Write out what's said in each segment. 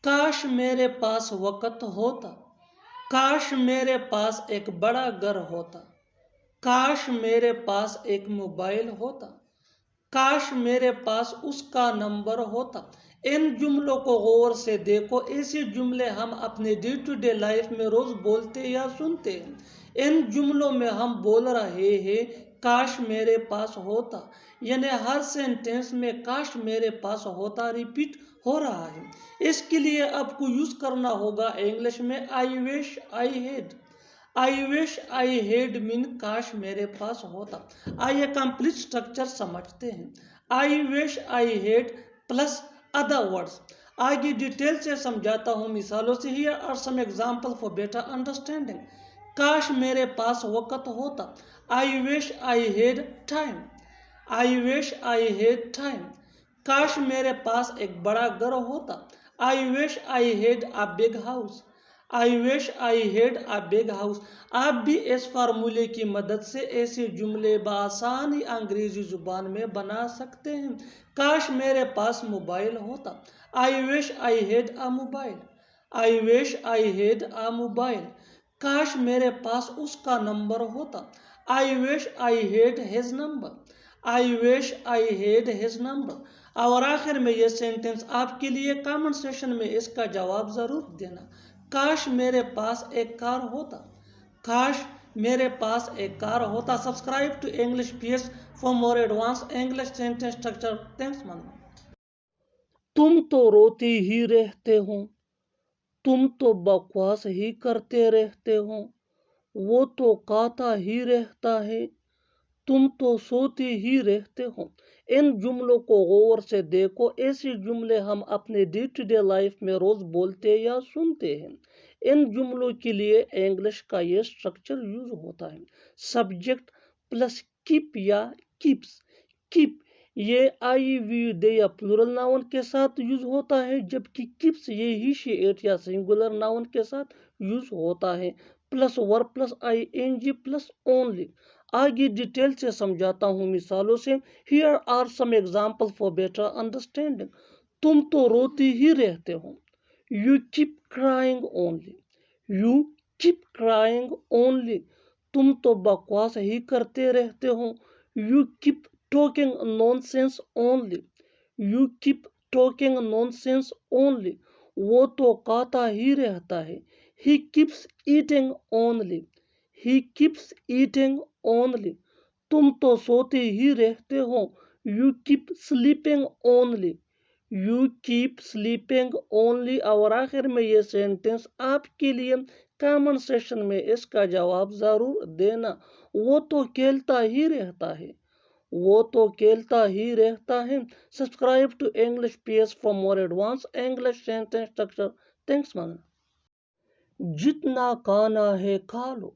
काश मेरे पास वक़्त होता, काश मेरे पास एक बड़ा घर होता, काश मेरे पास एक मोबाइल होता, काश मेरे पास उसका नंबर होता। इन जुमलों को गौर से देखो, ऐसे जुमले हम अपने डे टू डे लाइफ में रोज बोलते या सुनते हैं। इन जुमलों में हम बोल रहे हैं काश मेरे पास होता, यानी हर सेंटेंस में काश मेरे पास होता रिपीट हो रहा है। इसके लिए आपको यूज करना होगा इंग्लिश में I wish I had. I wish I had mean काश मेरे पास होता। आइए कंप्लीट स्ट्रक्चर समझते हैं। I wish I had plus other words. आगे डिटेल से समझाता हूँ मिसालों से। Here are some example for better understanding. काश मेरे पास वक़्त होता, I wish I had time. I wish I had time. काश मेरे पास एक बड़ा घर होता, I wish I had a big house. I wish I had a big house. आप भी इस फार्मूले की मदद से ऐसे जुमले बआसानी अंग्रेजी जुबान में बना सकते हैं। काश मेरे पास मोबाइल होता, I wish I had a mobile. I wish I had a mobile. काश मेरे पास उसका नंबर होता, I wish I had his number. I wish I had his number. और आखिर में ये सेंटेंस आपके लिए कमेंट सेशन में इसका जवाब जरूर देना। काश मेरे पास एक कार होता, काश मेरे पास एक कार होता। Subscribe to English PS for more advance English sentence structure. Thanks man. तुम तो रोते ही रहते हो, तुम तो बकवास ही करते रहते हो, वो तो कहता ही रहता है, तुम तो सोते ही रहते हो। इन जुमलों को गौर से देखो, ऐसे जुमले हम अपने डे टू डे लाइफ में रोज बोलते या सुनते हैं। इन जुमलों के लिए इंग्लिश का ये स्ट्रक्चर यूज होता है। सब्जेक्ट प्लस कीप या कीप्स। कीप ये आई वी दे या प्लूरल नाउन के साथ यूज होता है, जबकि कीप्स ये ही शी इट या सिंगुलर नाउन के साथ यूज होता है। Plus verb plus I N G plus only. आगे डिटेल से समझाता हूँ मिसालों से। Here are some example for better understanding. तुम तो रोती ही रहते हो, you keep crying only. You keep crying only. तुम तो बकवास ही करते रहते हो, you keep talking nonsense only. You keep talking nonsense only. वो तो कहता ही रहता है, he keeps eating only. He keeps eating only. तुम तो सोते ही रहते हो, you keep sleeping only. You keep sleeping only. और आखिर में ये सेंटेंस आपके लिए कमेंट सेशन में इसका जवाब जरूर देना। वो तो खेलता ही रहता है, वो तो खेलता ही रहता है। Subscribe to English PS for more advance English sentence structure. Thanks man. जितना खाना है खा लो,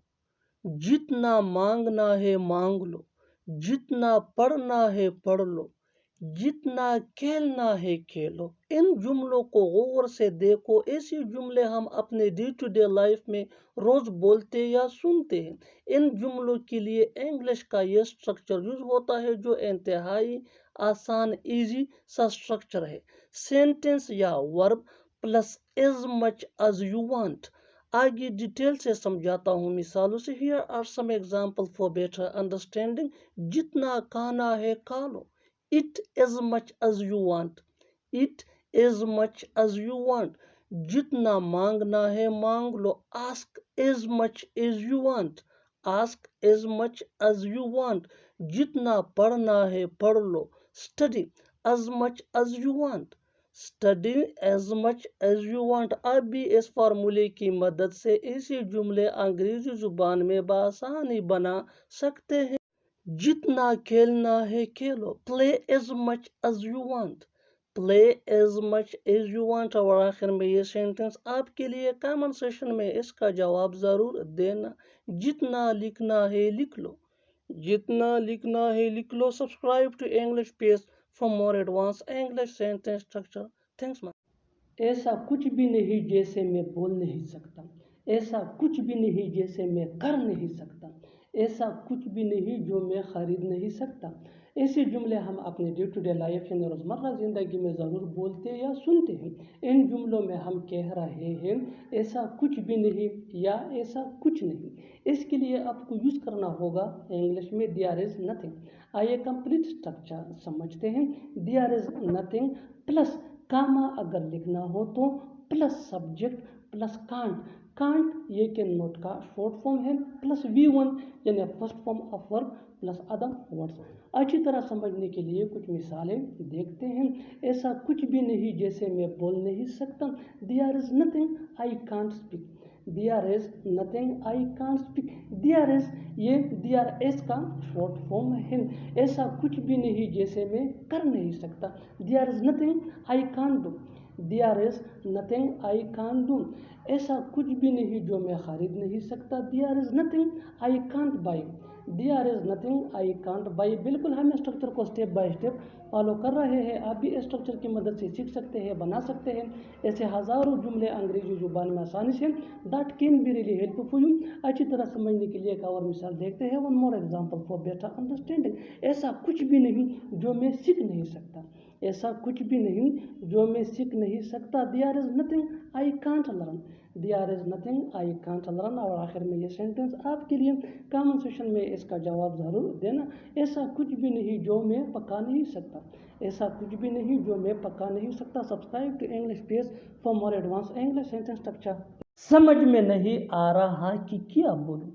जितना मांगना है मांग लो, जितना पढ़ना है पढ़ लो, जितना खेलना है खेलो। इन जुमलों को गौर से देखो, ऐसे जुमले हम अपने डे टू डे लाइफ में रोज बोलते या सुनते हैं। इन जुमलों के लिए इंग्लिश का यह स्ट्रक्चर यूज होता है, जो इंतहाई आसान इजी सा स्ट्रक्चर है। सेंटेंस या verb plus as much as you want. आगे डिटेल से समझाता हूँ मिसालों से। Here are some example for better understanding. जितना खाना है खा लो, eat as much as you want. Eat as much as you want. जितना मांगना है मांग लो, ask as much as you want. Ask as much as you want. जितना पढ़ना है पढ़ लो, study as much as you want. Study as much as you want. आप भी इस फार्मूले की मदद से ऐसे जुमले अंग्रेजी जुबान में बआसानी बना सकते हैं। जितना खेलना है खेलो, play as much as you want. Play as much as you want. और आखिर में ये सेंटेंस आपके लिए कमेंट सेशन में इसका जवाब जरूर देना। जितना लिखना है लिख लो, जितना लिखना है लिख लो। Subscribe to English page for more advance English sentence structure. Thanks ma'am. ऐसा कुछ भी नहीं जैसे मैं बोल नहीं सकता, ऐसा कुछ भी नहीं जैसे मैं कर नहीं सकता, ऐसा कुछ भी नहीं जो मैं खरीद नहीं सकता, ایسے جملے ہم اپنے ڈے ٹو ڈے لائف یعنی روزمرہ زندگی میں ضرور بولتے یا سنتے ہیں۔ ان جملوں میں ہم کہہ رہے ہیں ایسا کچھ بھی نہیں یا ایسا کچھ نہیں۔ اس کے لیے آپ کو یوز کرنا ہوگا انگلش میں دیئر از نتھنگ۔ آئیے کمپلیٹ اسٹرکچر سمجھتے ہیں۔ There is nothing plus Cama اگر لکھنا ہو تو plus subject plus can't. Can't یہ کین نوٹ کا شارٹ فارم ہے پلس V1 یعنی first form of verb plus other words. اچھی طرح سمجھنے کے لیے کچھ مثالیں دیکھتے ہیں۔ ایسا کچھ بھی نہیں جیسے میں بول نہیں سکتا۔ There is nothing I can't speak. There is nothing I can't speak. There is یہ دیئر از کا شارٹ فارم ہے۔ ایسا کچھ بھی نہیں جیسے میں کر نہیں سکتا۔ There is nothing I can't do. There is nothing I can't do. ایسا کچھ بھی نہیں جو میں خرید نہیں سکتا۔ There is nothing I can't buy. There is nothing I can't buy. بالکل ہم اسٹرکچر کو اسٹیپ بائی اسٹیپ فالو کر رہے ہیں۔ آپ بھی اسٹرکچر کی مدد سے سیکھ سکتے ہیں، بنا سکتے ہیں ایسے ہزاروں جملے انگریزی زبان میں آسانی سے that can be really help for you. اچھی طرح سمجھنے کے لیے ایک اور مثال دیکھتے ہیں۔ One more example for better understanding. ایسا کچھ بھی نہیں جو میں سیکھ نہیں سکتا۔ ایسا کچھ بھی نہیں جو میں سیکھ نہیں سکتا۔ There is nothing I can't learn. There is nothing I can't learn. اور آخر میں یہ سینٹینس آپ کے لیے کامن سیشن میں اس کا جواب ضرور دینا۔ ایسا کچھ بھی نہیں جو میں پکا نہیں سکتا۔ ایسا کچھ بھی نہیں جو میں پکا نہیں سکتا۔ Subscribe to English page for more advance English sentence structure. سمجھ میں نہیں آ رہا کہ کیا بولوں۔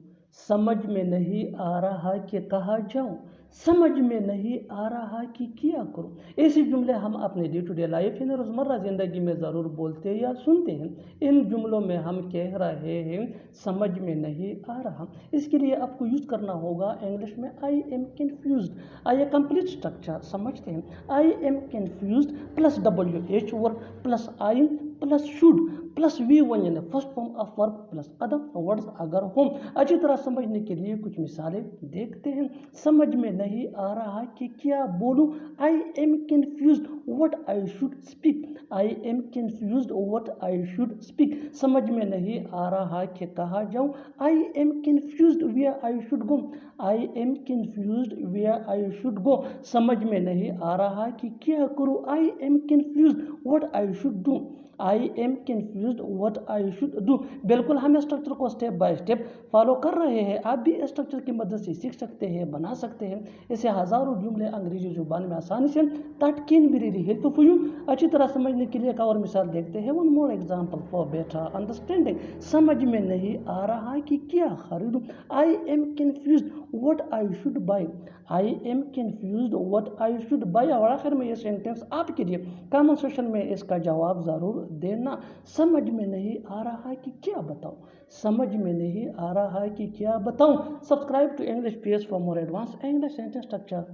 سمجھ میں نہیں آ رہا کہ کہاں جاؤں۔ سمجھ میں نہیں آ رہا کہ کیا کروں۔ ایسے جملے ہم اپنے ڈے ٹو ڈے لائف یعنی روزمرہ زندگی میں ضرور بولتے یا سنتے ہیں۔ ان جملوں میں ہم کہہ رہے ہیں سمجھ میں نہیں آ رہا۔ اس کے لیے آپ کو یوز کرنا ہوگا انگلش میں آئی ایم کنفیوزڈ۔ آئیے کمپلیٹ اسٹرکچر سمجھتے ہیں۔ I am confused plus WH word plus I plus should plus V1 یعنی first form of verb plus other words اگر ہوں۔ اچھی طرح سمجھنے کے لیے کچھ مثالیں دیکھتے ہیں۔ سمجھ میں نہیں آ رہا کہ کیا بولوں۔ I am confused what I should speak. I am confused what I should speak. سمجھ میں نہیں آ رہا کہ کہاں جاؤں۔ I am confused where I should go. I am confused where I should go. سمجھ میں نہیں آ رہا کہ کیا کروں۔ I am confused what I should do. I am confused what I should do. بالکل ہم اسٹرکچر کو اسٹیپ بائی اسٹیپ فالو کر رہے ہیں۔ آپ بھی اسٹرکچر کی مدد سے سیکھ سکتے ہیں، بنا سکتے ہیں ایسے ہزاروں جملے انگریزی زبان میں آسانی سے that can be really help for you. اچھی طرح سمجھنے کے لیے ایک اور مثال دیکھتے ہیں۔ One more example for better understanding. سمجھ میں نہیں آ رہا کہ کیا خریدوں۔ I am confused what I should by. I am confused what I should by. اور آخر میں یہ سینٹینس آپ کے لیے کامن سیشن میں اس کا جواب ضرور دینا۔ سمجھ میں نہیں آ رہا کہ کیا بتاؤں۔ سمجھ میں نہیں آ رہا کہ کیا بتاؤں۔ Subscribe to English page for more advance English sentence structure.